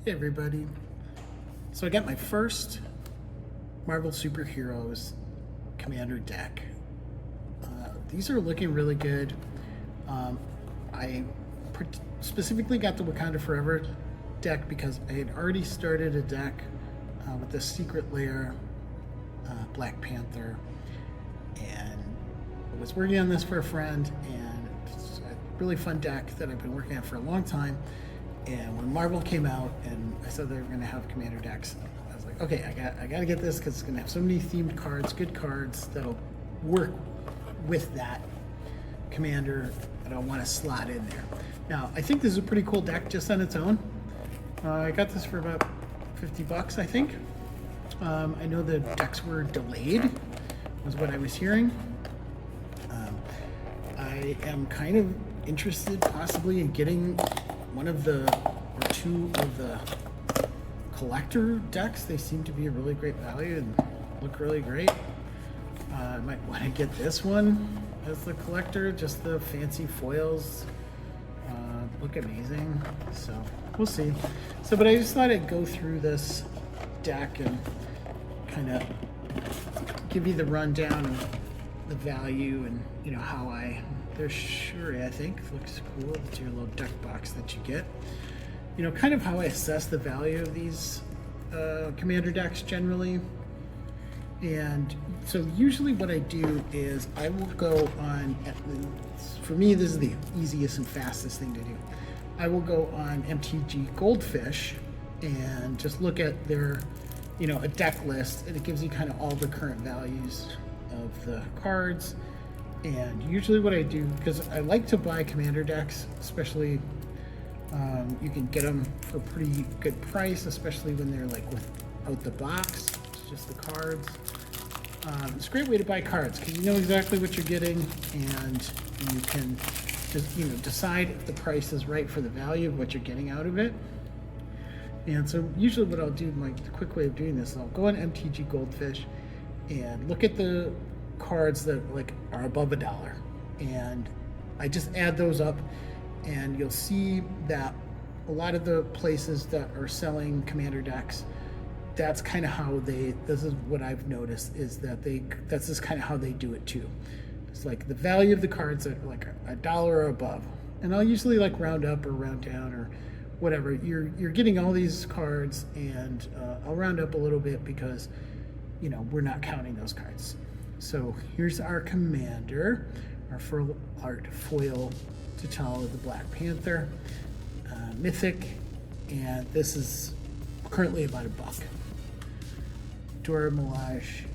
Hey everybody. So I got my first Marvel Superheroes Commander deck. These are looking really good. I specifically got the Wakanda Forever deck because I had already started a deck with the Secret Lair Black Panther, and I was working on this for a friend, and it's a really fun deck that I've been working on for a long time. And when Marvel came out and I said they were going to have Commander decks, I was like, okay, I got to get this because it's going to have so many themed cards, good cards that'll work with that Commander that I want to slot in there. Now, I think this is a pretty cool deck just on its own. I got this for about $50, I think. I know the decks were delayed, was what I was hearing. I am kind of interested possibly in getting one of the, or two of the collector decks. They seem to be a really great value and look really great. I might want to get this one as the collector, just the fancy foils look amazing, so we'll see. So, but I just thought I'd go through this deck and kind of give you the rundown of the value and, you know, how there's Shuri, I think, looks cool. It's your little deck box that you get. You know, kind of how I assess the value of these Commander decks generally. And so usually what I do is I will go on, for me this is the easiest and fastest thing to do. I will go on MTG Goldfish and just look at their, you know, a deck list, and it gives you kind of all the current values of the cards. And usually what I do, because I like to buy Commander decks, especially you can get them for a pretty good price, especially when they're like without the box, it's just the cards. It's a great way to buy cards because you know exactly what you're getting, and you can just, you know, decide if the price is right for the value of what you're getting out of it. And so usually what I'll do, the quick way of doing this, I'll go on MTG Goldfish and look at the cards that are above $1, and I just add those up, and you'll see that a lot of the places that are selling Commander decks, that's kind of how this is what I've noticed, is that that's just kind of how they do it too. It's like the value of the cards at like $1 or above, and I'll usually like round up or round down or whatever. You're getting all these cards, and I'll round up a little bit because, you know, we're not counting those cards. So here's our Commander, our full art foil T'Challa the Black Panther, Mythic, and this is currently about $1. Dora Milaje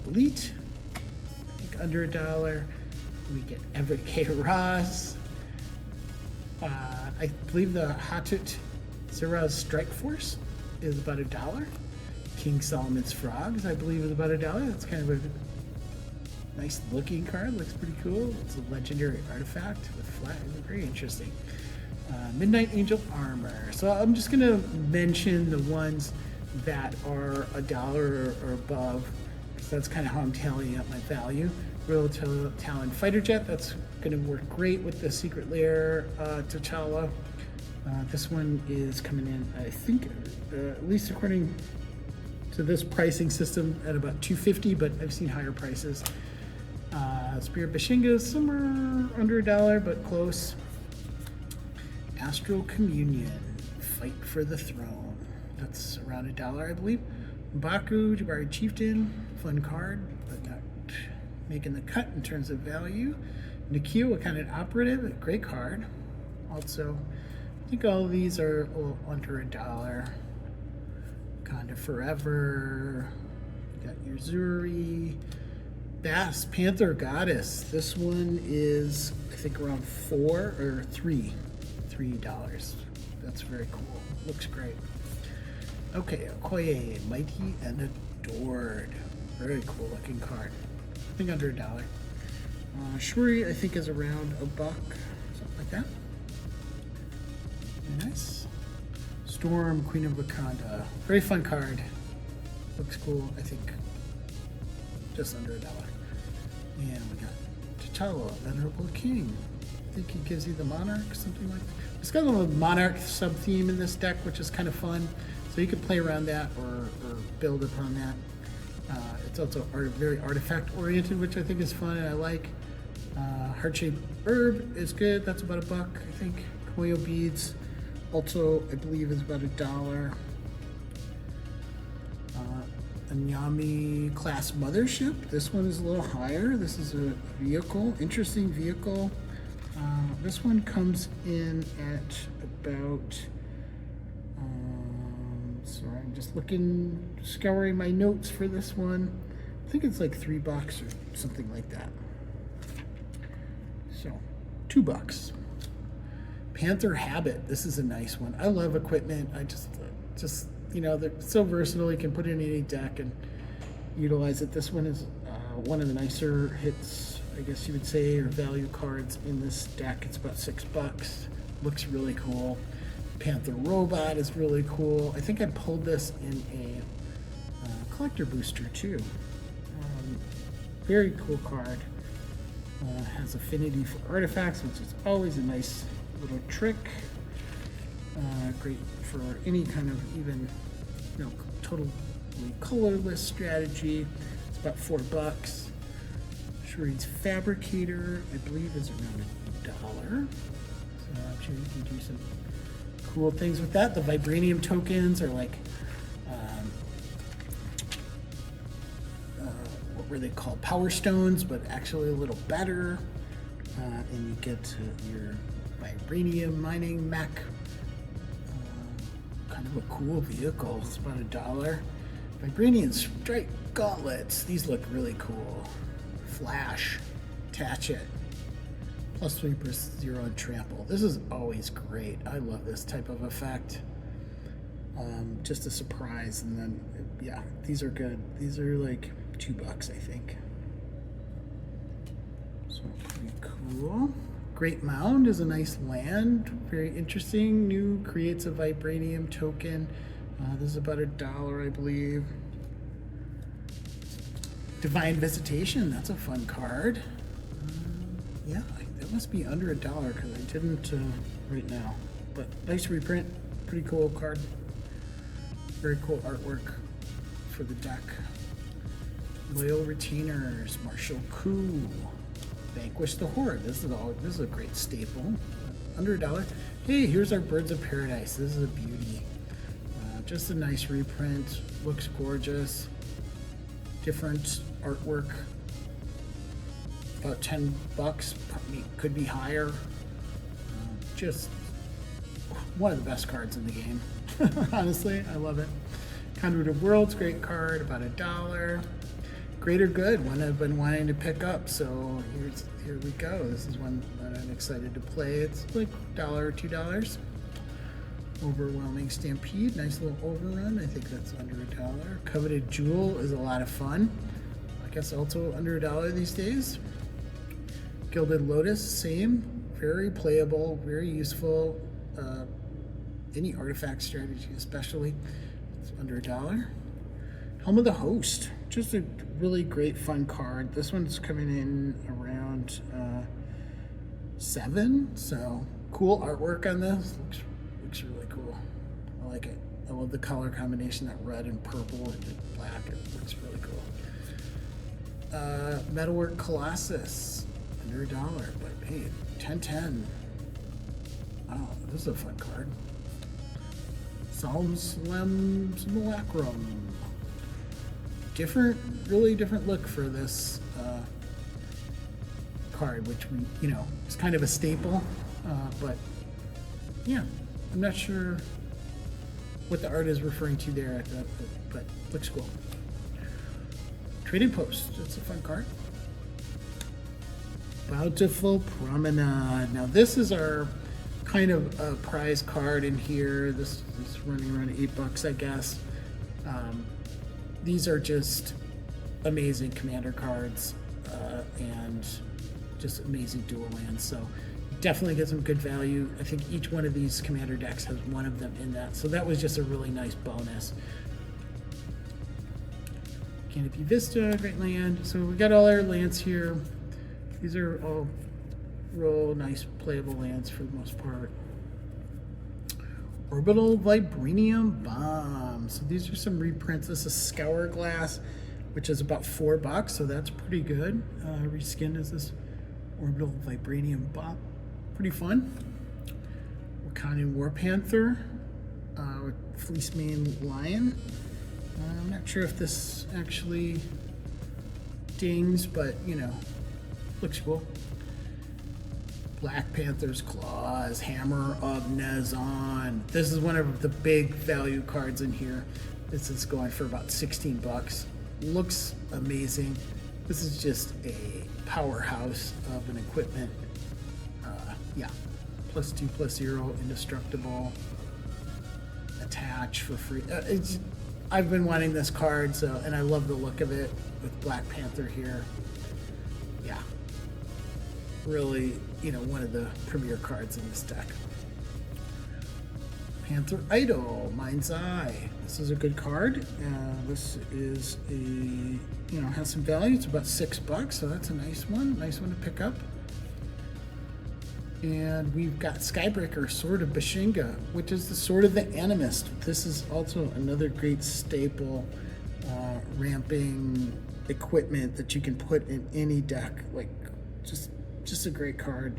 Elite, I think under $1. We get Everett K. Ross. I believe the Hatut Ziraz Strike Force is about $1. King Solomon's Frogs, I believe, is about $1. That's kind of a nice looking card, looks pretty cool. It's a legendary artifact with flag, very interesting. Midnight Angel Armor. So I'm just gonna mention the ones that are $1 or above, because that's kind of how I'm tallying up my value. Royal Talon Fighter Jet, that's gonna work great with the Secret Lair T'Challa. This one is coming in, I think, at least according to this pricing system, at about $250, but I've seen higher prices. Spirit Bashinga is somewhere under $1, but close. Astral Communion, Fight for the Throne. That's around $1, I believe. Baku, Jabari Chieftain, fun card, but not making the cut in terms of value. Nikhil, Wakanda Operative, a great card. Also, I think all of these are a little under $1. Wakanda Forever, got your Zuri. Bass Panther Goddess. This one is, I think, around $3. That's very cool. Looks great. Okay, Okoye, Mighty and Adored. Very cool looking card. I think under $1. Shuri, I think, is around $1, something like that. Very nice. Storm, Queen of Wakanda. Very fun card. Looks cool, I think. Just under $1. And we got T'Challa, Venerable King. I think he gives you the Monarch, something like that. It's got a little monarch sub theme in this deck, which is kind of fun. So you can play around that or build upon that. It's also very artifact oriented, which I think is fun and I like. Heart-shaped herb is good. That's about $1, I think. Koyo beads, also I believe is about $1. Anyami class mothership. This one is a little higher. This is a vehicle, interesting vehicle. This one comes in at about. Sorry, I'm just scouring my notes for this one. I think it's like $3 or something like that. So, $2. Panther Habit. This is a nice one. I love equipment. I just they're so versatile. You can put it in any deck and utilize it. This one is one of the nicer hits, I guess you would say, or value cards in this deck. It's about $6. Looks really cool. Panther Robot is really cool. I think I pulled this in a collector booster too. Very cool card. Has affinity for artifacts, which is always a nice little trick. Great for any kind of even, totally colorless strategy. It's about $4. Shuri's Fabricator, I believe, is around $1. So I'm sure you can do some cool things with that. The Vibranium tokens are like, what were they called? Power Stones, but actually a little better. And you get your Vibranium mining mech. Kind of a cool vehicle. It's about $1. Vibranium Strike Gauntlets. These look really cool. Flash. Attach it. +3 per 0 on trample. This is always great. I love this type of effect. Just a surprise, and then yeah, these are good. These are like $2, I think. So pretty cool. Great Mound is a nice land. Very interesting. New creates a Vibranium token. This is about $1, I believe. Divine Visitation. That's a fun card. Yeah, that must be under $1 because I didn't right now. But nice reprint. Pretty cool card. Very cool artwork for the deck. Loyal Retainers. Martial Coup. Vanquish the Horde. This is a great staple. Under $1. Hey, here's our Birds of Paradise. This is a beauty. Just a nice reprint. Looks gorgeous. Different artwork. About $10. Probably could be higher. Just one of the best cards in the game. Honestly, I love it. Conduit of Worlds, great card. About $1. Greater Good, one I've been wanting to pick up, so here we go. This is one that I'm excited to play. It's like $1 or $2. Overwhelming Stampede, nice little overrun. I think that's under $1. Coveted Jewel is a lot of fun. I guess also under $1 these days. Gilded Lotus, same. Very playable, very useful. Any artifact strategy especially. It's under $1. Helm of the Host, just a really great fun card. This one's coming in around $7, so cool artwork on this. Looks really cool. I like it. I love the color combination, that red and purple and black. It looks really cool. Metalwork Colossus, under $1, but hey, 10/10. Oh, this is a fun card. Solemn Simulacrum. Really different look for this card, which is kind of a staple, but yeah, I'm not sure what the art is referring to there, but looks cool. Trading Post, it's a fun card. Bountiful Promenade. Now this is our kind of a prize card in here. This is running around $8, I guess. These are just amazing commander cards and just amazing dual lands. So definitely get some good value. I think each one of these commander decks has one of them in that. So that was just a really nice bonus. Canopy Vista, great land. So we got all our lands here. These are all real nice playable lands for the most part. Orbital Vibranium Bomb. So these are some reprints. This is Scour Glass, which is about $4, so that's pretty good. Reskinned as this Orbital Vibranium Bomb. Pretty fun. Wakanda War Panther with Fleece Mane Lion. I'm not sure if this actually dings, but you know, looks cool. Black Panther's Claws, Hammer of Nezon. This is one of the big value cards in here. This is going for about $16. Looks amazing. This is just a powerhouse of an equipment. Yeah, +2/+0, indestructible. Attach for free. I've been wanting this card, so, and I love the look of it with Black Panther here. Yeah, really, you know, one of the premier cards in this deck. Panther Idol, Mind's Eye. This is a good card. This is a, you know, has some value. It's about $6, so that's a nice one. Nice one to pick up. And we've got Skybreaker, Sword of Bashinga, which is the Sword of the Animist. This is also another great staple ramping equipment that you can put in any deck. Like, just a great card.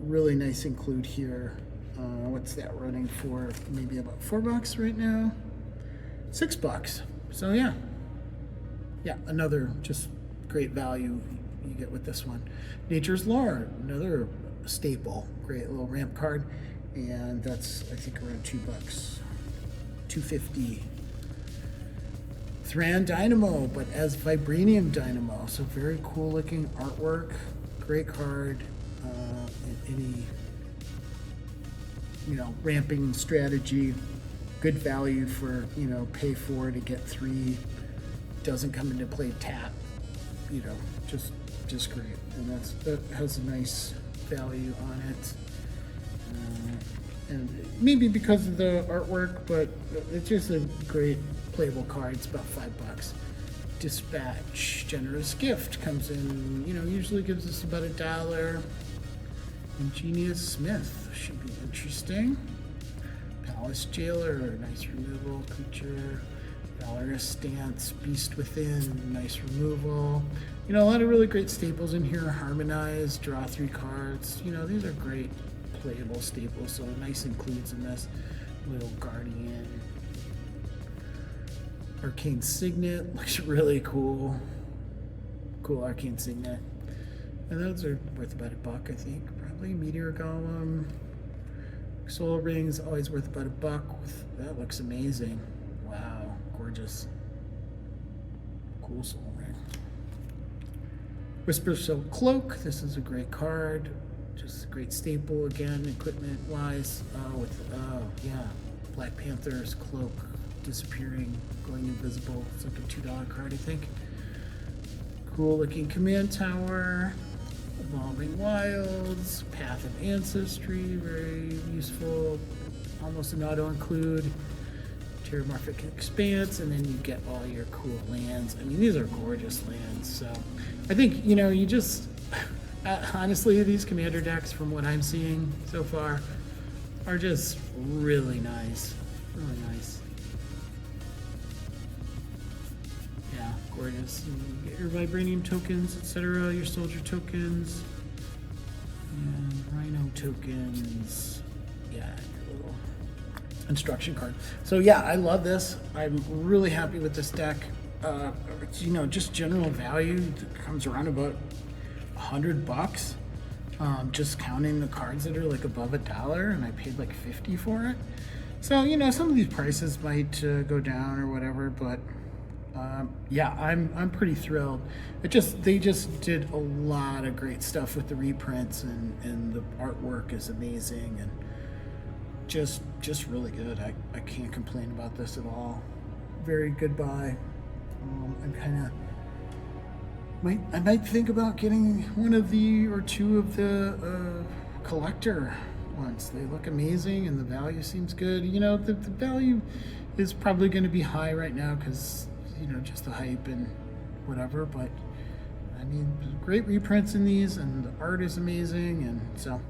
Really nice include here. What's that running for? Maybe about $4 right now. $6. So yeah, another just great value you get with this one. Nature's Law, another staple, great little ramp card, and that's I think around $2, $2.50. Thran Dynamo, but as Vibranium Dynamo, so very cool looking artwork, great card. Any, you know, ramping strategy, good value for, you know, pay 4 to get 3, doesn't come into play tap, you know, just great, and that has a nice value on it, and maybe because of the artwork, but it's just a great playable card. It's about $5. Dispatch, Generous Gift comes in, you know, usually gives us about $1. Ingenious Smith should be interesting. Palace Jailer, nice removal creature. Valorous Stance, Beast Within, nice removal. You know, a lot of really great staples in here. Harmonize, draw 3 cards. You know, these are great playable staples, so nice includes in this. Little Guardian. Arcane Signet, looks really cool. Cool Arcane Signet. And those are worth about $1, I think, probably. Meteor Golem. Soul Rings, always worth about $1. That looks amazing. Wow, gorgeous. Cool Soul Ring. Whisper Silk Cloak, this is a great card. Just a great staple again, equipment-wise. Yeah, Black Panther's Cloak disappearing, going invisible. It's like a $2 card, I think. Cool looking Command Tower. Evolving Wilds, Path of Ancestry, very useful. Almost an auto-include. Terramorphic Expanse, and then you get all your cool lands. I mean, these are gorgeous lands. So I think, you know, you just, honestly, these commander decks, from what I'm seeing so far, are just really nice. Really nice. Yeah, gorgeous. You get your Vibranium tokens, etc., your soldier tokens, and Rhino tokens. Yeah, your little instruction card. So yeah, I love this. I'm really happy with this deck. It's, you know, just general value comes around about $100. Just counting the cards that are like above $1, and I paid like $50 for it. So, you know, some of these prices might go down or whatever, but yeah, I'm pretty thrilled. They just did a lot of great stuff with the reprints, and the artwork is amazing, and just really good. I can't complain about this at all. Very good buy. I'm kind of I might think about getting one of the or two of the collector ones. They look amazing, and the value seems good. You know, the value is probably going to be high right now because, you know, just the hype and whatever. But I mean, great reprints in these, and the art is amazing, and so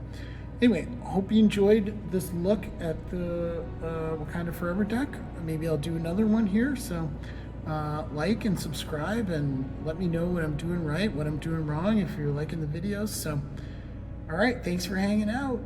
Anyway, hope you enjoyed this look at the Wakanda Forever deck. Maybe I'll do another one here. So like and subscribe and let me know what I'm doing right, what I'm doing wrong if you're liking the videos. So, all right, thanks for hanging out.